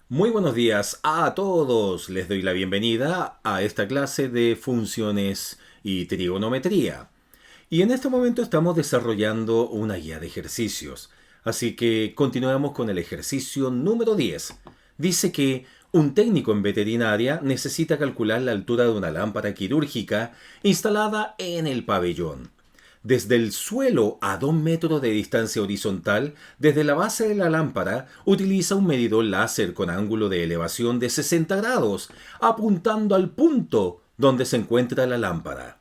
Muy buenos días a todos. Les doy la bienvenida a esta clase de funciones y trigonometría. Y en este momento estamos desarrollando una guía de ejercicios. Así que continuamos con el ejercicio número 10. Dice que un técnico en veterinaria necesita calcular la altura de una lámpara quirúrgica instalada en el pabellón. Desde el suelo a 2 metros de distancia horizontal, desde la base de la lámpara, utiliza un medidor láser con ángulo de elevación de 60 grados, apuntando al punto donde se encuentra la lámpara.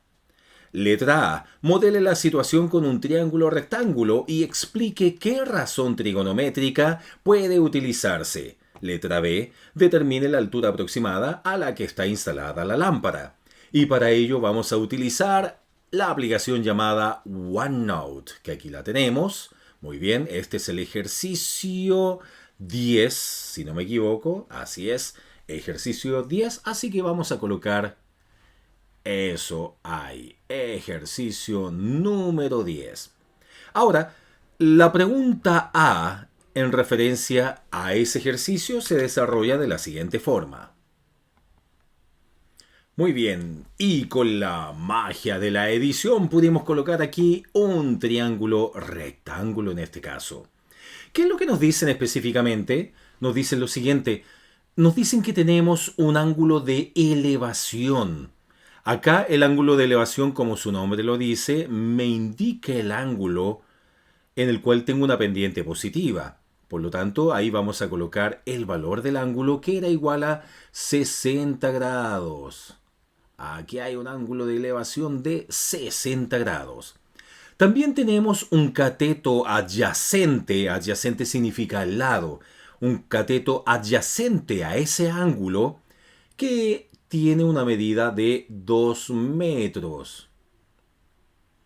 Letra A. Modele la situación con un triángulo rectángulo y explique qué razón trigonométrica puede utilizarse. Letra B. Determine la altura aproximada a la que está instalada la lámpara. Y para ello vamos a utilizar la aplicación llamada OneNote, que aquí la tenemos. Muy bien, este es el ejercicio 10, si no me equivoco. Así es, ejercicio 10. Así que vamos a colocar eso ahí. Ejercicio número 10. Ahora, la pregunta A en referencia a ese ejercicio se desarrolla de la siguiente forma. Muy bien, y con la magia de la edición pudimos colocar aquí un triángulo rectángulo en este caso. ¿Qué es lo que nos dicen específicamente? Nos dicen lo siguiente, nos dicen que tenemos un ángulo de elevación. Acá el ángulo de elevación, como su nombre lo dice, me indica el ángulo en el cual tengo una pendiente positiva. Por lo tanto, ahí vamos a colocar el valor del ángulo que era igual a 60 grados. Aquí hay un ángulo de elevación de 60 grados. También tenemos un cateto adyacente. Adyacente significa al lado. Un cateto adyacente a ese ángulo que tiene una medida de 2 metros.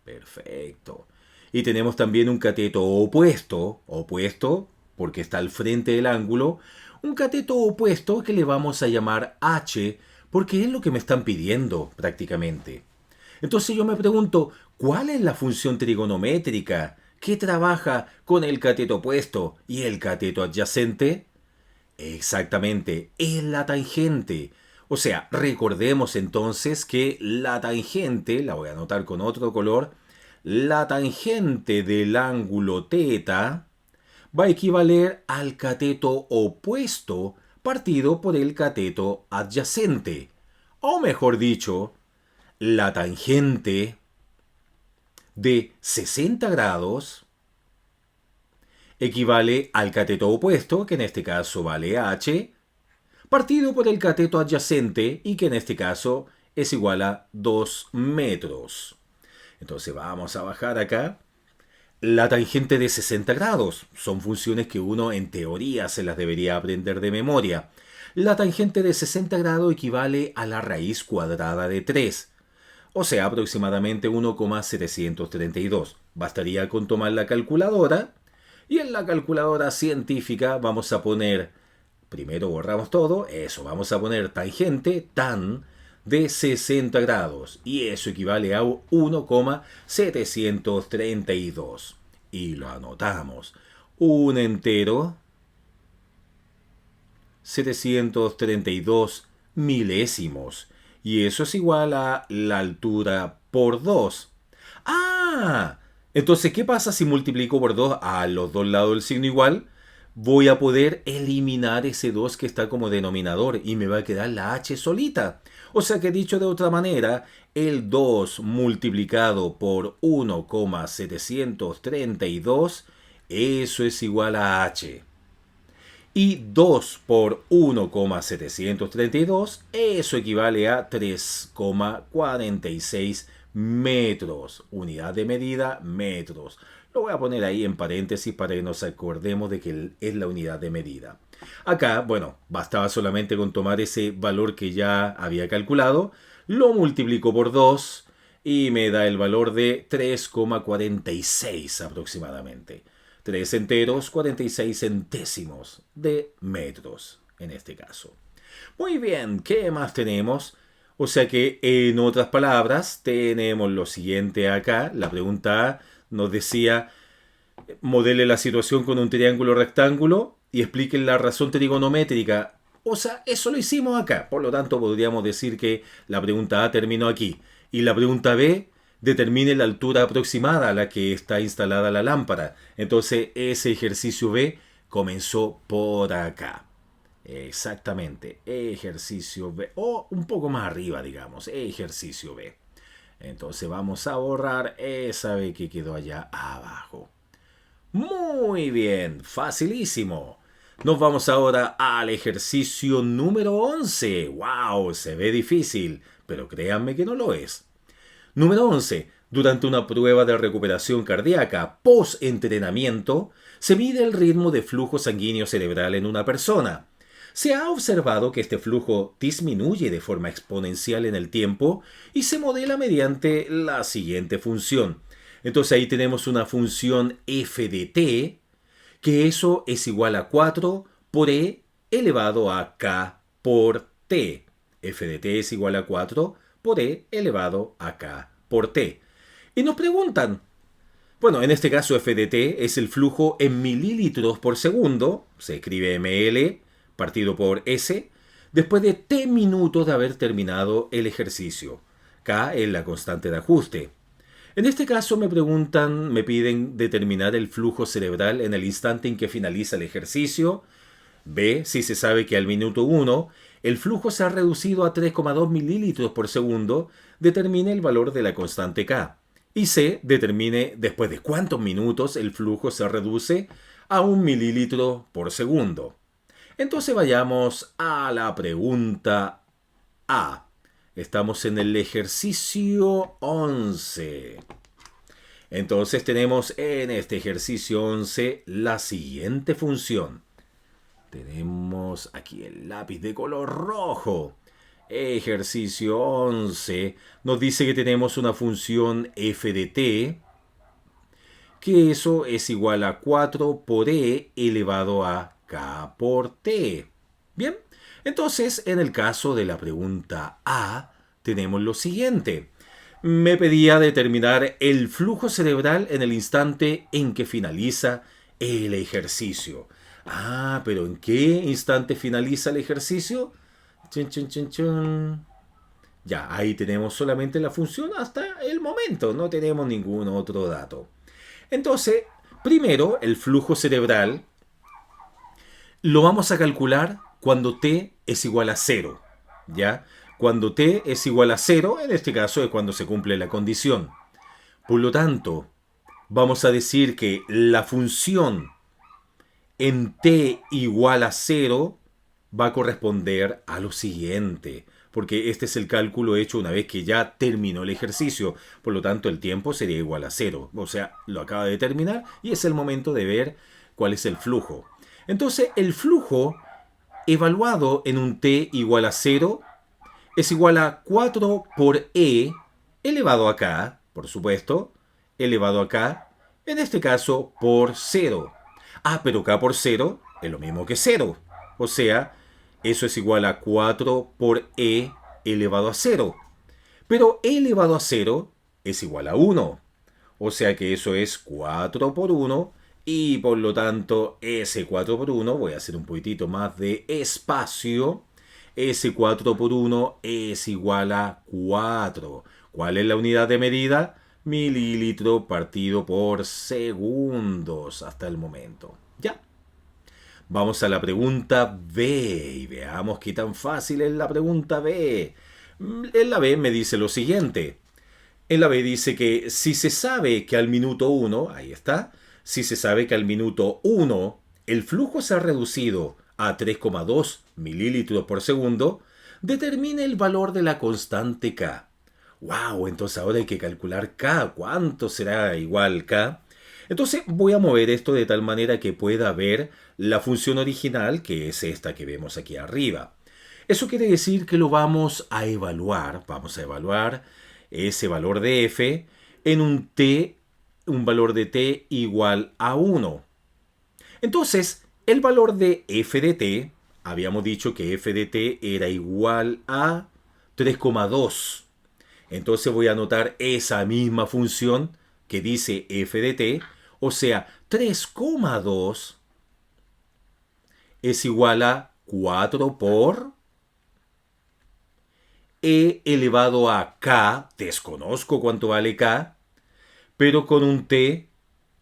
Perfecto. Y tenemos también un cateto opuesto porque está al frente del ángulo, un cateto opuesto que le vamos a llamar H porque es lo que me están pidiendo prácticamente. Entonces yo me pregunto, ¿cuál es la función trigonométrica que trabaja con el cateto opuesto y el cateto adyacente? Exactamente, es la tangente. O sea, recordemos entonces que la tangente, la voy a anotar con otro color, la tangente del ángulo θ va a equivaler al cateto opuesto partido por el cateto adyacente. O mejor dicho, la tangente de 60 grados equivale al cateto opuesto, que en este caso vale h, partido por el cateto adyacente y que en este caso es igual a 2 metros. Entonces vamos a bajar acá. La tangente de 60 grados son funciones que uno en teoría se las debería aprender de memoria. La tangente de 60 grados equivale a la raíz cuadrada de 3, o sea, aproximadamente 1,732. Bastaría con tomar la calculadora y en la calculadora científica vamos a poner, primero borramos todo, eso, vamos a poner tangente, tan, de 60 grados y eso equivale a 1,732. Y lo anotamos. Un entero 732 milésimos. Y eso es igual a la altura por 2. ¡Ah! Entonces, ¿qué pasa si multiplico por 2 a los dos lados del signo igual? Voy a poder eliminar ese 2 que está como denominador y me va a quedar la h solita. O sea que dicho de otra manera, el 2 multiplicado por 1,732, eso es igual a h. Y 2 por 1,732, eso equivale a 3,46 metros. Unidad de medida, metros. Lo voy a poner ahí en paréntesis para que nos acordemos de que es la unidad de medida. Acá, bueno, bastaba solamente con tomar ese valor que ya había calculado, lo multiplico por 2 y me da el valor de 3,46 aproximadamente. 3 enteros, 46 centésimos de metros en este caso. Muy bien, ¿qué más tenemos? O sea que, en otras palabras, tenemos lo siguiente acá. La pregunta A nos decía, modele la situación con un triángulo rectángulo. y expliquen la razón trigonométrica. O sea, eso lo hicimos acá. Por lo tanto, podríamos decir que la pregunta A terminó aquí. Y la pregunta B determine la altura aproximada a la que está instalada la lámpara. Entonces, ese ejercicio B comenzó por acá. Exactamente, ejercicio B. O un poco más arriba, digamos, ejercicio B. Entonces vamos a borrar esa B que quedó allá abajo. Muy bien, facilísimo. Nos vamos ahora al ejercicio número 11. ¡Wow! Se ve difícil, pero créanme que no lo es. Número 11. Durante una prueba de recuperación cardíaca post-entrenamiento, se mide el ritmo de flujo sanguíneo cerebral en una persona. Se ha observado que este flujo disminuye de forma exponencial en el tiempo y se modela mediante la siguiente función. Entonces ahí tenemos una función f de t, que eso es igual a 4 por e elevado a k por t. F de t es igual a 4 por e elevado a k por t. Y nos preguntan, bueno, en este caso f de t es el flujo en mililitros por segundo, se escribe ml partido por s, después de t minutos de haber terminado el ejercicio. K es la constante de ajuste. En este caso me piden determinar el flujo cerebral en el instante en que finaliza el ejercicio. B, si se sabe que al minuto 1 el flujo se ha reducido a 3,2 mililitros por segundo, determine el valor de la constante K. Y C, determine después de cuántos minutos el flujo se reduce a 1 mililitro por segundo. Entonces vayamos a la pregunta A. Estamos en el ejercicio 11. Entonces tenemos en este ejercicio 11 la siguiente función. Tenemos aquí el lápiz de color rojo. Ejercicio 11 nos dice que tenemos una función f de t, que eso es igual a 4 por e elevado a k por t. Bien, entonces en el caso de la pregunta A tenemos lo siguiente. Me pedía determinar el flujo cerebral en el instante en que finaliza el ejercicio. Ah, pero ¿en qué instante finaliza el ejercicio? Chun, chun, chun, chun. Ya, ahí tenemos solamente la función hasta el momento, no tenemos ningún otro dato. Entonces, primero, el flujo cerebral lo vamos a calcular cuando t es igual a 0, ¿ya? Cuando t es igual a 0, en este caso es cuando se cumple la condición. Por lo tanto, vamos a decir que la función en t igual a 0 va a corresponder a lo siguiente, porque este es el cálculo hecho una vez que ya terminó el ejercicio. Por lo tanto, el tiempo sería igual a 0. O sea, lo acaba de terminar y es el momento de ver cuál es el flujo. Entonces, el flujo evaluado en un t igual a 0 es igual a 4 por e elevado a k, por supuesto, elevado a k, en este caso por 0. Ah, pero k por 0 es lo mismo que 0. O sea, eso es igual a 4 por e elevado a 0. Pero e elevado a 0 es igual a 1. O sea que eso es 4 por 1 y por lo tanto ese 4 por 1, voy a hacer un poquitito más de espacio, ese 4 por 1 es igual a 4. ¿Cuál es la unidad de medida? Mililitro partido por segundos hasta el momento. Ya. Vamos a la pregunta B y veamos qué tan fácil es la pregunta B. En la B me dice lo siguiente. En la B dice que si se sabe que al minuto 1, ahí está, si se sabe que al minuto 1 el flujo se ha reducido a 3,2 mililitros por segundo, determine el valor de la constante K. ¡Wow! Entonces ahora hay que calcular K. ¿Cuánto será igual K? Entonces voy a mover esto de tal manera que pueda ver la función original, que es esta que vemos aquí arriba. Eso quiere decir que lo vamos a evaluar. Vamos a evaluar ese valor de f en un valor de t igual a 1. Entonces, el valor de f de t, habíamos dicho que f de t era igual a 3,2. Entonces voy a anotar esa misma función que dice f de t, o sea, 3,2 es igual a 4 por e elevado a k, desconozco cuánto vale k, pero con un t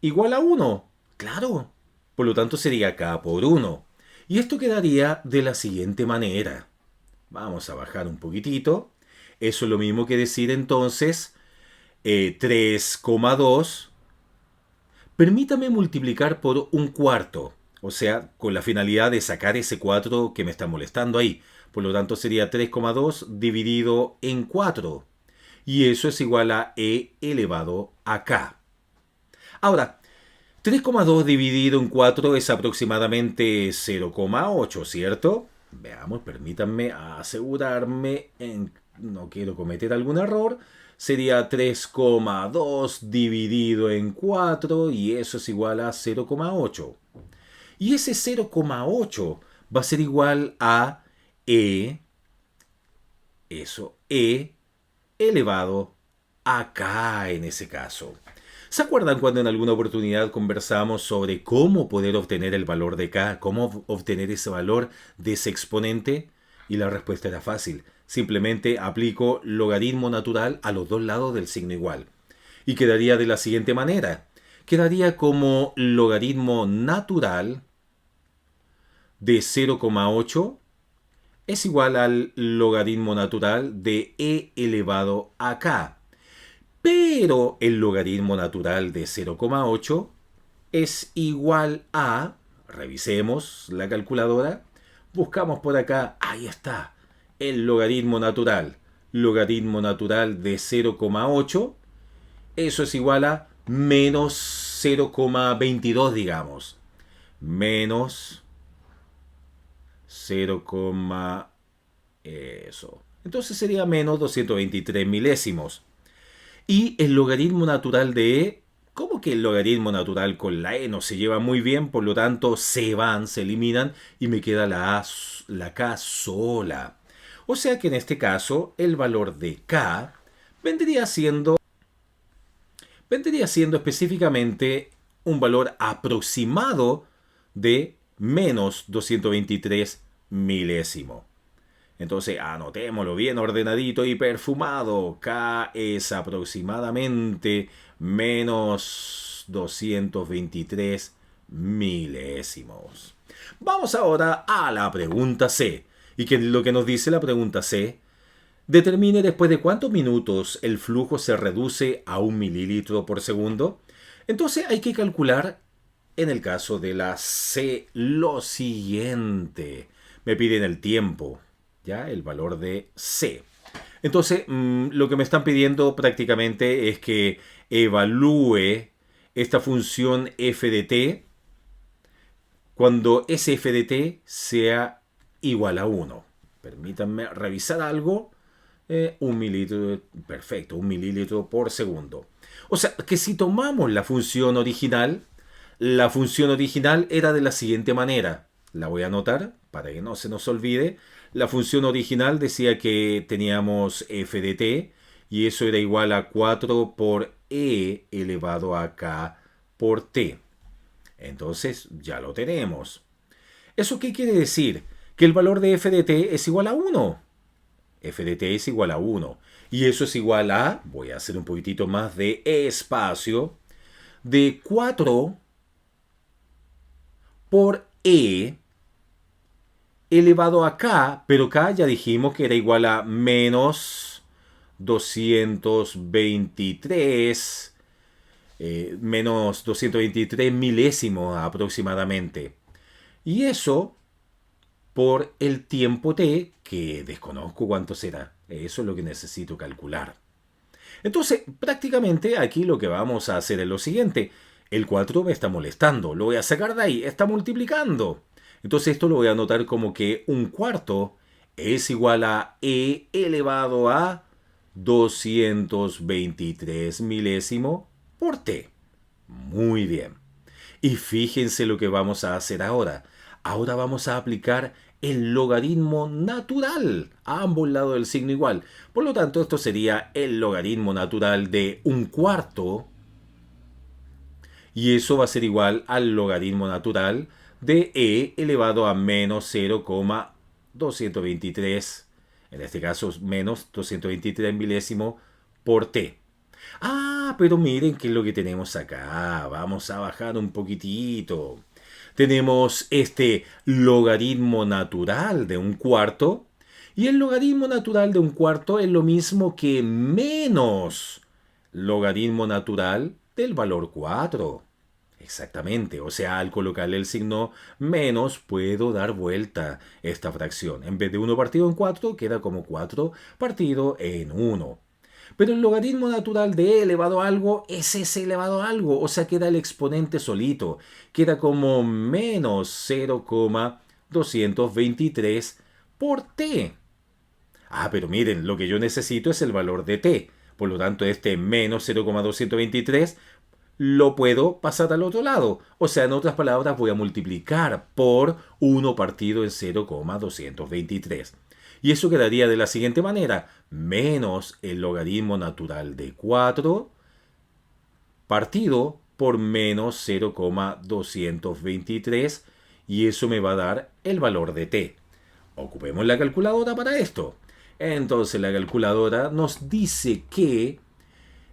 igual a 1. Claro, por lo tanto sería k por 1. Y esto quedaría de la siguiente manera. Vamos a bajar un poquitito. Eso es lo mismo que decir entonces 3,2. Permítame multiplicar por un cuarto. O sea, con la finalidad de sacar ese 4 que me está molestando ahí. Por lo tanto sería 3,2 dividido en 4. Y eso es igual a e elevado a k. Ahora, 3,2 dividido en 4 es aproximadamente 0,8, ¿cierto? Veamos, permítanme asegurarme, no quiero cometer algún error. Sería 3,2 dividido en 4 y eso es igual a 0,8. Y ese 0,8 va a ser igual a e, e elevado a k en ese caso. ¿Se acuerdan cuando en alguna oportunidad conversamos sobre cómo poder obtener el valor de k? ¿Cómo obtener ese valor de ese exponente? Y la respuesta era fácil. Simplemente aplico logaritmo natural a los dos lados del signo igual. Y quedaría de la siguiente manera. Quedaría como logaritmo natural de 0,8 es igual al logaritmo natural de e elevado a k. Pero el logaritmo natural de 0,8 es igual a, revisemos la calculadora, buscamos por acá, ahí está, el logaritmo natural. Logaritmo natural de 0,8, eso es igual a menos 0,22, digamos. Menos 0, eso. Entonces sería menos 223 milésimos. Y el logaritmo natural de e, ¿cómo que el logaritmo natural con la e no se lleva muy bien? Por lo tanto, se eliminan y me queda la k sola. O sea que en este caso, el valor de k vendría siendo específicamente un valor aproximado de menos 223 milésimo. Entonces anotémoslo bien ordenadito y perfumado. K es aproximadamente menos 223 milésimos. Vamos ahora a la pregunta C. ¿Y qué es lo que nos dice la pregunta C? Determine después de cuántos minutos el flujo se reduce a 1 mililitro por segundo. Entonces hay que calcular, en el caso de la C, lo siguiente. Me piden el tiempo, ¿ya? El valor de C. Entonces, lo que me están pidiendo prácticamente es que evalúe esta función f de t cuando ese f de t sea igual a 1. Permítanme revisar algo. 1 mililitro, perfecto, 1 mililitro por segundo. O sea, que si tomamos la función original era de la siguiente manera. La voy a anotar para que no se nos olvide. La función original decía que teníamos f de t y eso era igual a 4 por e elevado a k por t. Entonces ya lo tenemos. ¿Eso qué quiere decir? Que el valor de f de t es igual a 1. F de t es igual a 1. Y eso es igual a, voy a hacer un poquitito más de espacio, de 4 por e elevado a k, pero k ya dijimos que era igual a menos 223, menos 223 milésimos aproximadamente. Y eso por el tiempo t, que desconozco cuánto será. Eso es lo que necesito calcular. Entonces, prácticamente aquí lo que vamos a hacer es lo siguiente. El 4 me está molestando. Lo voy a sacar de ahí. Está multiplicando. Entonces esto lo voy a anotar como que un cuarto es igual a e elevado a 223 milésimo por t. Muy bien. Y fíjense lo que vamos a hacer ahora. Ahora vamos a aplicar el logaritmo natural a ambos lados del signo igual. Por lo tanto, esto sería el logaritmo natural de un cuarto. Y eso va a ser igual al logaritmo natural de e elevado a menos 0,223, en este caso menos 223 milésimo por t. Ah, pero miren qué es lo que tenemos acá. Vamos a bajar un poquitito. Tenemos este logaritmo natural de un cuarto. Y el logaritmo natural de un cuarto es lo mismo que menos logaritmo natural del valor 4. Exactamente, o sea, al colocarle el signo menos puedo dar vuelta esta fracción. En vez de 1 partido en 4 queda como 4 partido en 1. Pero el logaritmo natural de e elevado a algo es ese elevado a algo, o sea, queda el exponente solito. Queda como menos 0,223 por t. Ah, pero miren, lo que yo necesito es el valor de t. Por lo tanto, este menos 0,223 lo puedo pasar al otro lado. O sea, en otras palabras, voy a multiplicar por 1 partido en 0,223. Y eso quedaría de la siguiente manera. Menos el logaritmo natural de 4 partido por menos 0,223. Y eso me va a dar el valor de t. Ocupemos la calculadora para esto. Entonces la calculadora nos dice que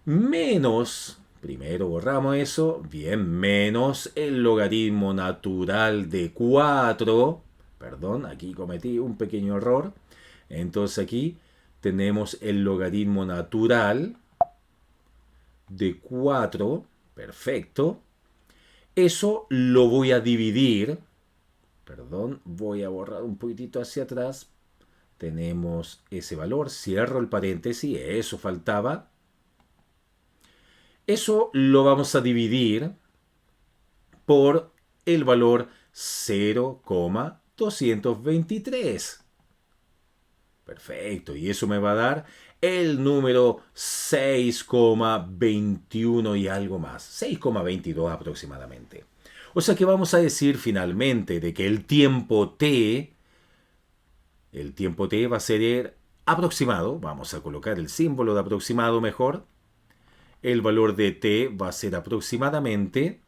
menos, primero borramos eso, bien, menos el logaritmo natural de 4, perdón, aquí cometí un pequeño error, entonces aquí tenemos el logaritmo natural de 4, perfecto, eso lo voy a dividir, perdón, voy a borrar un poquitito hacia atrás, tenemos ese valor, cierro el paréntesis, eso faltaba. Eso lo vamos a dividir por el valor 0,223. Perfecto, y eso me va a dar el número 6,21 y algo más, 6,22 aproximadamente. O sea que vamos a decir finalmente de que el tiempo t va a ser aproximado, vamos a colocar el símbolo de aproximado mejor. El valor de t va a ser aproximadamente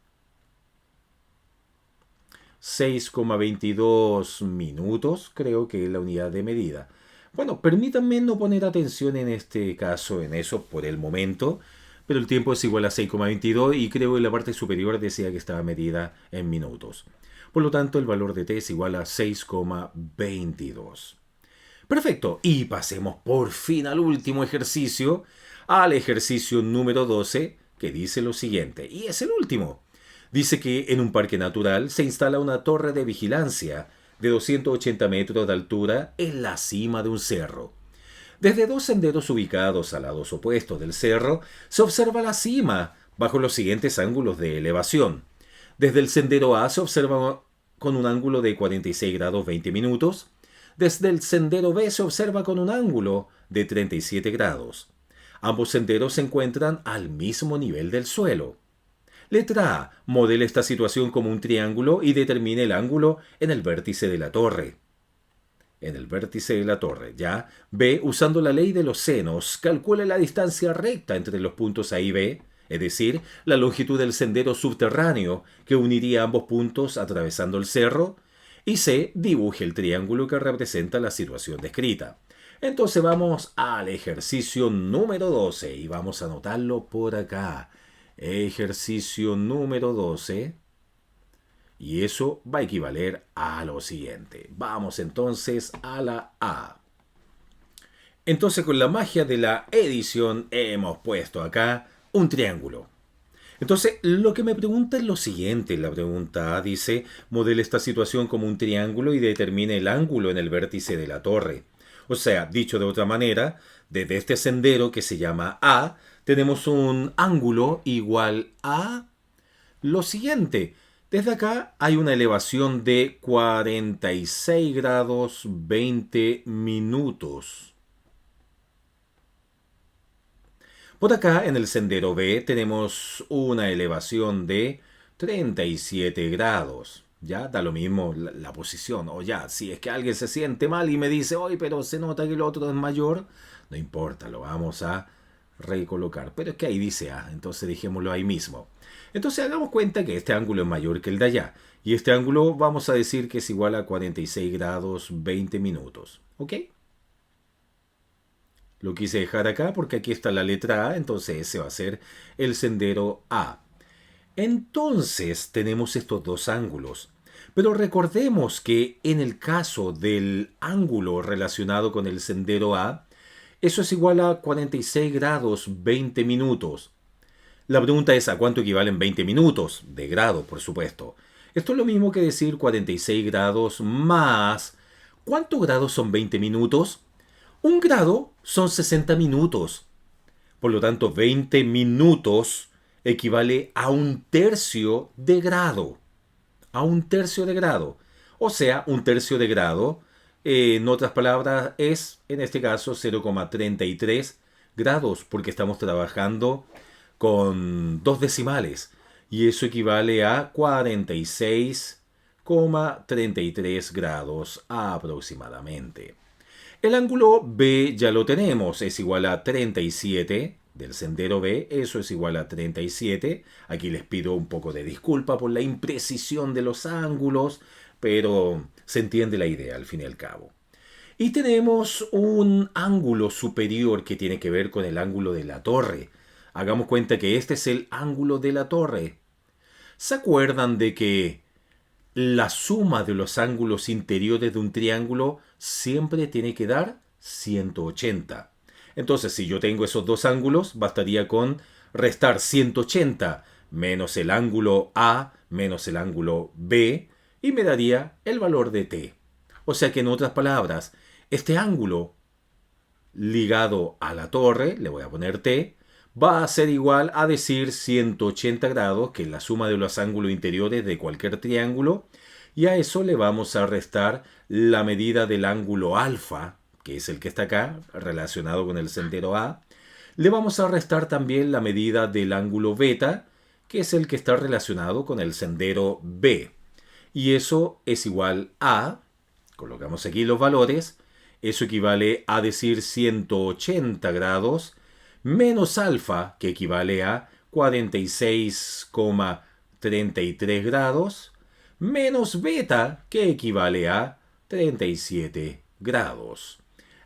6,22 minutos, creo que es la unidad de medida. Bueno, permítanme no poner atención en este caso, en eso, por el momento, pero el tiempo es igual a 6,22 y creo que en la parte superior decía que estaba medida en minutos. Por lo tanto, el valor de t es igual a 6,22. Perfecto, y pasemos por fin al último ejercicio, al ejercicio número 12, que dice lo siguiente, y es el último. Dice que en un parque natural se instala una torre de vigilancia de 280 metros de altura en la cima de un cerro. Desde dos senderos ubicados a lados opuestos del cerro, se observa la cima bajo los siguientes ángulos de elevación. Desde el sendero A se observa con un ángulo de 46 grados 20 minutos. Desde el sendero B se observa con un ángulo de 37 grados. Ambos senderos se encuentran al mismo nivel del suelo. Letra A. Modela esta situación como un triángulo y determine el ángulo en el vértice de la torre. En el vértice de la torre, ¿ya? B. Usando la ley de los senos, calcula la distancia recta entre los puntos A y B, es decir, la longitud del sendero subterráneo que uniría ambos puntos atravesando el cerro. Y C. Dibuje el triángulo que representa la situación descrita. Entonces vamos al ejercicio número 12 y vamos a anotarlo por acá. Ejercicio número 12. Y eso va a equivaler a lo siguiente. Vamos entonces a la A. Entonces con la magia de la edición hemos puesto acá un triángulo. Entonces, lo que me pregunta es lo siguiente. La pregunta A dice, modela esta situación como un triángulo y determine el ángulo en el vértice de la torre. O sea, dicho de otra manera, desde este sendero que se llama A, tenemos un ángulo igual a lo siguiente. Desde acá hay una elevación de 46 grados 20 minutos. Por acá en el sendero B tenemos una elevación de 37 grados. Ya da lo mismo la posición. O ya, si es que alguien se siente mal y me dice, oye, pero se nota que el otro es mayor, no importa, lo vamos a recolocar. Pero es que ahí dice A, entonces dejémoslo ahí mismo. Entonces hagamos cuenta que este ángulo es mayor que el de allá. Y este ángulo vamos a decir que es igual a 46 grados 20 minutos. ¿Ok? Lo quise dejar acá porque aquí está la letra A, entonces ese va a ser el sendero A. Entonces tenemos estos dos ángulos. Pero recordemos que en el caso del ángulo relacionado con el sendero A, eso es igual a 46 grados 20 minutos. La pregunta es ¿a cuánto equivalen 20 minutos? De grado, por supuesto. Esto es lo mismo que decir 46 grados más... ¿Cuántos grados son 20 minutos? Un grado son 60 minutos. Por lo tanto, 20 minutos equivale a un tercio de grado. A un tercio de grado. O sea, un tercio de grado, en otras palabras, es, en este caso, 0,33 grados, porque estamos trabajando con dos decimales. Y eso equivale a 46,33 grados aproximadamente. El ángulo B ya lo tenemos, es igual a 37 del sendero B, eso es igual a 37. Aquí les pido un poco de disculpa por la imprecisión de los ángulos, pero se entiende la idea al fin y al cabo. Y tenemos un ángulo superior que tiene que ver con el ángulo de la torre. Hagamos cuenta que este es el ángulo de la torre. ¿Se acuerdan de que la suma de los ángulos interiores de un triángulo siempre tiene que dar 180? Entonces, si yo tengo esos dos ángulos, bastaría con restar 180 menos el ángulo A menos el ángulo B y me daría el valor de t. O sea que en otras palabras, este ángulo ligado a la torre, le voy a poner t, va a ser igual a decir 180 grados, que es la suma de los ángulos interiores de cualquier triángulo, y a eso le vamos a restar la medida del ángulo alfa, que es el que está acá, relacionado con el sendero A. Le vamos a restar también la medida del ángulo beta, que es el que está relacionado con el sendero B. Y eso es igual a, colocamos aquí los valores, eso equivale a decir 180 grados menos alfa, que equivale a 46,33 grados, menos beta, que equivale a 37 grados.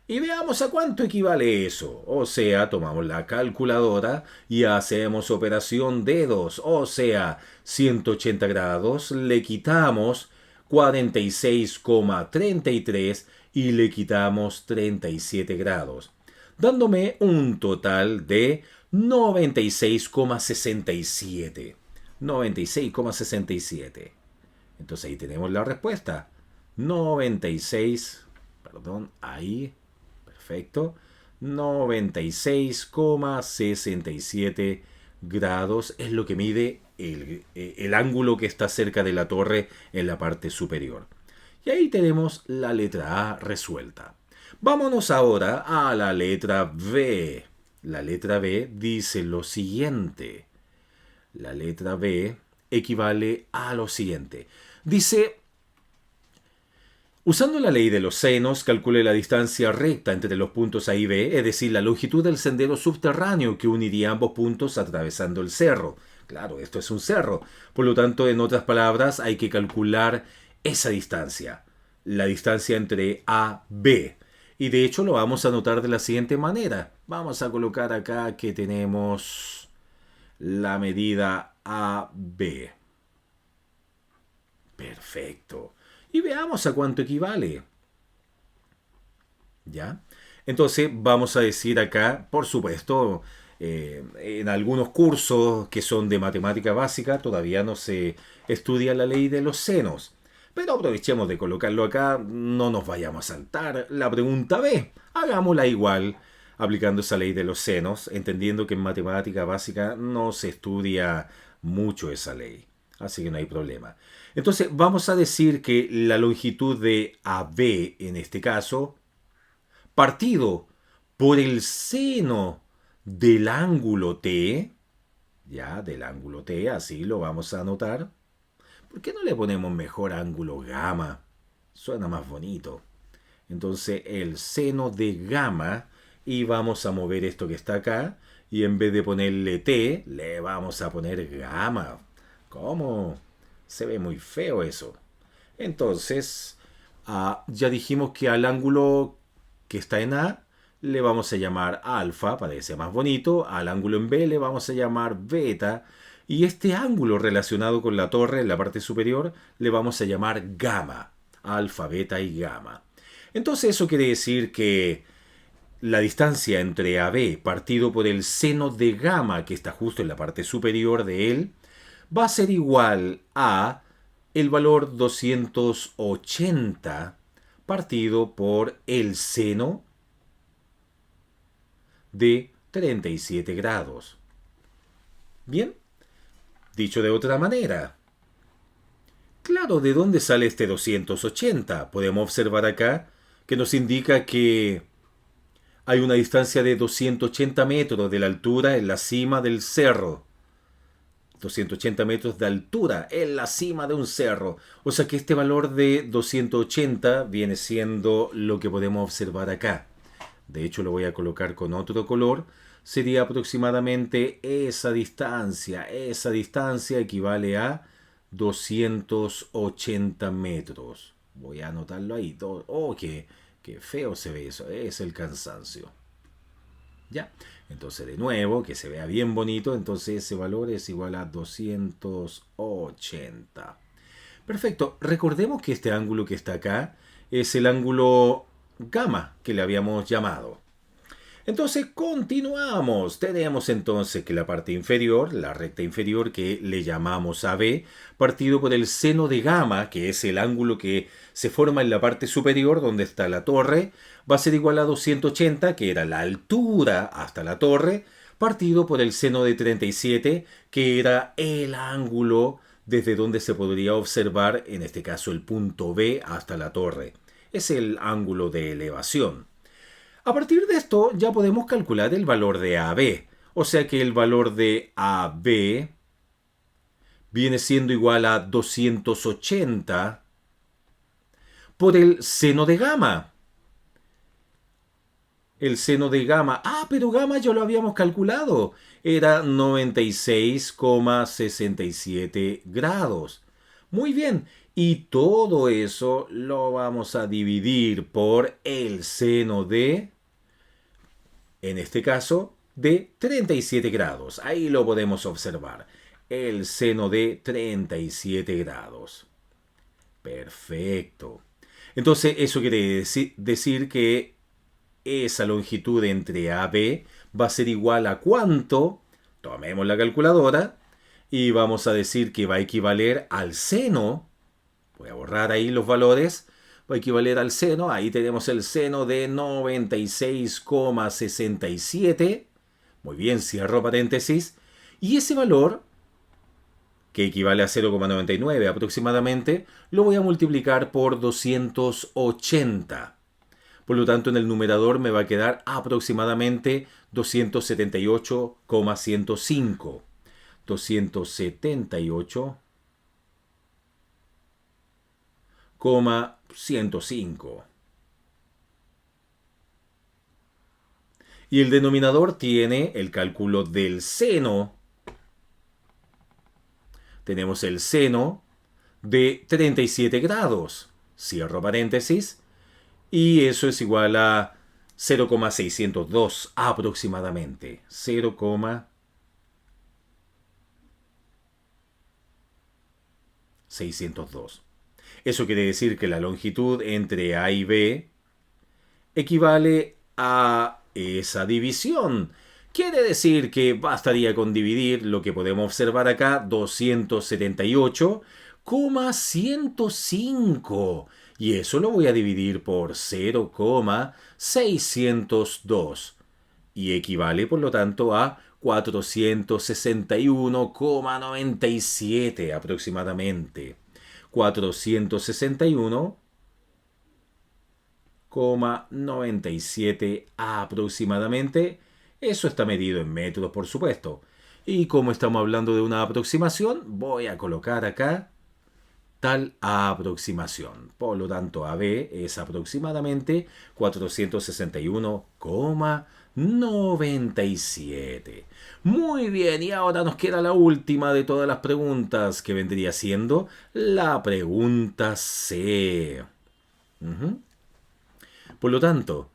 Y veamos a cuánto equivale eso. O sea, tomamos la calculadora y hacemos operación dedos. O sea, 180 grados, le quitamos 46,33 y le quitamos 37 grados, dándome un total de 96,67. 96,67. Entonces ahí tenemos la respuesta. 96, perdón, ahí, perfecto. 96,67 grados es lo que mide el ángulo que está cerca de la torre en la parte superior. Y ahí tenemos la letra A resuelta. Vámonos ahora a la letra B. La letra B dice lo siguiente. La letra B equivale a lo siguiente. Dice, usando la ley de los senos, calcule la distancia recta entre los puntos A y B, es decir, la longitud del sendero subterráneo que uniría ambos puntos atravesando el cerro. Claro, esto es un cerro. Por lo tanto, en otras palabras, hay que calcular esa distancia. La distancia entre A y B. Y de hecho lo vamos a anotar de la siguiente manera. Vamos a colocar acá que tenemos la medida AB. Perfecto. Y veamos a cuánto equivale. ¿Ya? Entonces vamos a decir acá, por supuesto, en algunos cursos que son de matemática básica todavía no se estudia la ley de los senos. Pero aprovechemos de colocarlo acá, no nos vayamos a saltar la pregunta B. Hagámosla igual, aplicando esa ley de los senos, entendiendo que en matemática básica no se estudia mucho esa ley. Así que no hay problema. Entonces vamos a decir que la longitud de AB, en este caso, partido por el seno del ángulo T, ya, del ángulo T, así lo vamos a anotar. ¿Por qué no le ponemos mejor ángulo gamma? Suena más bonito. Entonces el seno de gamma, y vamos a mover esto que está acá, y en vez de ponerle T, le vamos a poner gamma. ¿Cómo? Se ve muy feo eso. Entonces, ya dijimos que al ángulo que está en A le vamos a llamar alfa, para que sea más bonito. Al ángulo en B le vamos a llamar beta. Y este ángulo relacionado con la torre en la parte superior le vamos a llamar gamma. Alfa, beta y gamma. Entonces eso quiere decir que la distancia entre AB partido por el seno de gamma, que está justo en la parte superior de él, va a ser igual a el valor 280 partido por el seno de 37 grados. Bien, dicho de otra manera. Claro, ¿de dónde sale este 280? Podemos observar acá que nos indica que hay una distancia de 280 metros de la altura en la cima del cerro. 280 metros de altura en la cima de un cerro. O sea que este valor de 280 viene siendo lo que podemos observar acá. De hecho lo voy a colocar con otro color. Sería aproximadamente esa distancia. Esa distancia equivale a 280 metros. Voy a anotarlo ahí. Oh, qué feo se ve eso. Es el cansancio. Ya. Entonces de nuevo, que se vea bien bonito, entonces ese valor es igual a 280. Perfecto. Recordemos que este ángulo que está acá es el ángulo gamma que le habíamos llamado. Entonces continuamos. Tenemos entonces que la parte inferior, la recta inferior que le llamamos AB, partido por el seno de gamma, que es el ángulo que se forma en la parte superior donde está la torre, va a ser igual a 280, que era la altura hasta la torre, partido por el seno de 37, que era el ángulo desde donde se podría observar, en este caso, el punto B hasta la torre. Es el ángulo de elevación. A partir de esto ya podemos calcular el valor de AB. O sea que el valor de AB viene siendo igual a 280 por el seno de gamma. El seno de gamma. Pero gamma ya lo habíamos calculado. Era 96,67 grados. Muy bien. Y todo eso lo vamos a dividir por el seno de, en este caso, de 37 grados. Ahí lo podemos observar. El seno de 37 grados. Perfecto. Entonces eso quiere decir que esa longitud entre AB va a ser igual a ¿cuánto? Tomemos la calculadora y vamos a decir que va a equivaler al seno. Voy a borrar ahí los valores. Va a equivaler al seno. Ahí tenemos el seno de 96,67. Muy bien, cierro paréntesis. Y ese valor, que equivale a 0,99 aproximadamente, lo voy a multiplicar por 280. Por lo tanto, en el numerador me va a quedar aproximadamente 278,105. 278,105. Y el denominador tiene el cálculo del seno. Tenemos el seno de 37 grados. Cierro paréntesis. Y eso es igual a 0,602 aproximadamente. 0,602. Eso quiere decir que la longitud entre A y B equivale a esa división. Quiere decir que bastaría con dividir lo que podemos observar acá, 278,105. Y eso lo voy a dividir por 0,602. Y equivale, por lo tanto, a 461,97 aproximadamente. 461,97 aproximadamente. Eso está medido en metros, por supuesto. Y como estamos hablando de una aproximación, voy a colocar acá tal aproximación. Por lo tanto, AB es aproximadamente 461,97. Muy bien, y ahora nos queda la última de todas las preguntas, que vendría siendo la pregunta C. Por lo tanto,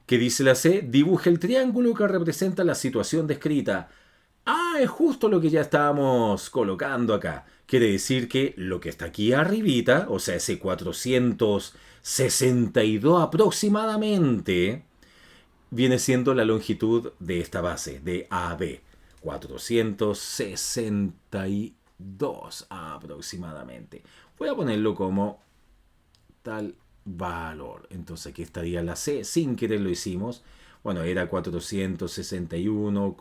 ¿qué dice la C? Dibuje el triángulo que representa la situación descrita. Ah, es justo lo que ya estábamos colocando acá. Quiere decir que lo que está aquí arribita, o sea, ese 462 aproximadamente, viene siendo la longitud de esta base, de AB. 462 aproximadamente. Voy a ponerlo como tal valor. Entonces aquí estaría la C, sin querer lo hicimos. Bueno, era 461,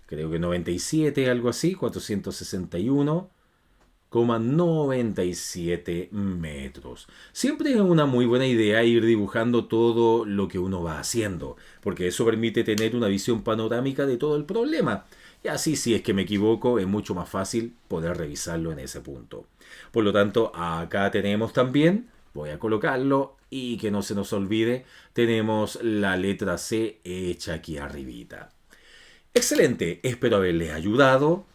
creo que 97, algo así, 461,97 metros. Siempre es una muy buena idea ir dibujando todo lo que uno va haciendo, porque eso permite tener una visión panorámica de todo el problema. Y así, si es que me equivoco, es mucho más fácil poder revisarlo en ese punto. Por lo tanto, acá tenemos también, voy a colocarlo y que no se nos olvide, tenemos la letra C hecha aquí arribita. Excelente, espero haberles ayudado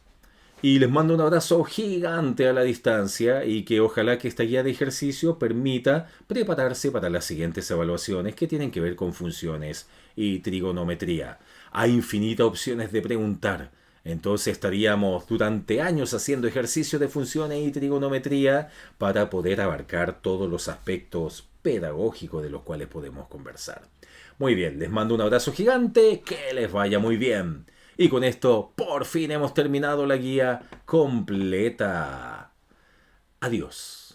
y les mando un abrazo gigante a la distancia y que ojalá que esta guía de ejercicio permita prepararse para las siguientes evaluaciones que tienen que ver con funciones y trigonometría. Hay infinitas opciones de preguntar. Entonces estaríamos durante años haciendo ejercicios de funciones y trigonometría para poder abarcar todos los aspectos pedagógicos de los cuales podemos conversar. Muy bien, les mando un abrazo gigante, que les vaya muy bien. Y con esto, por fin hemos terminado la guía completa. Adiós.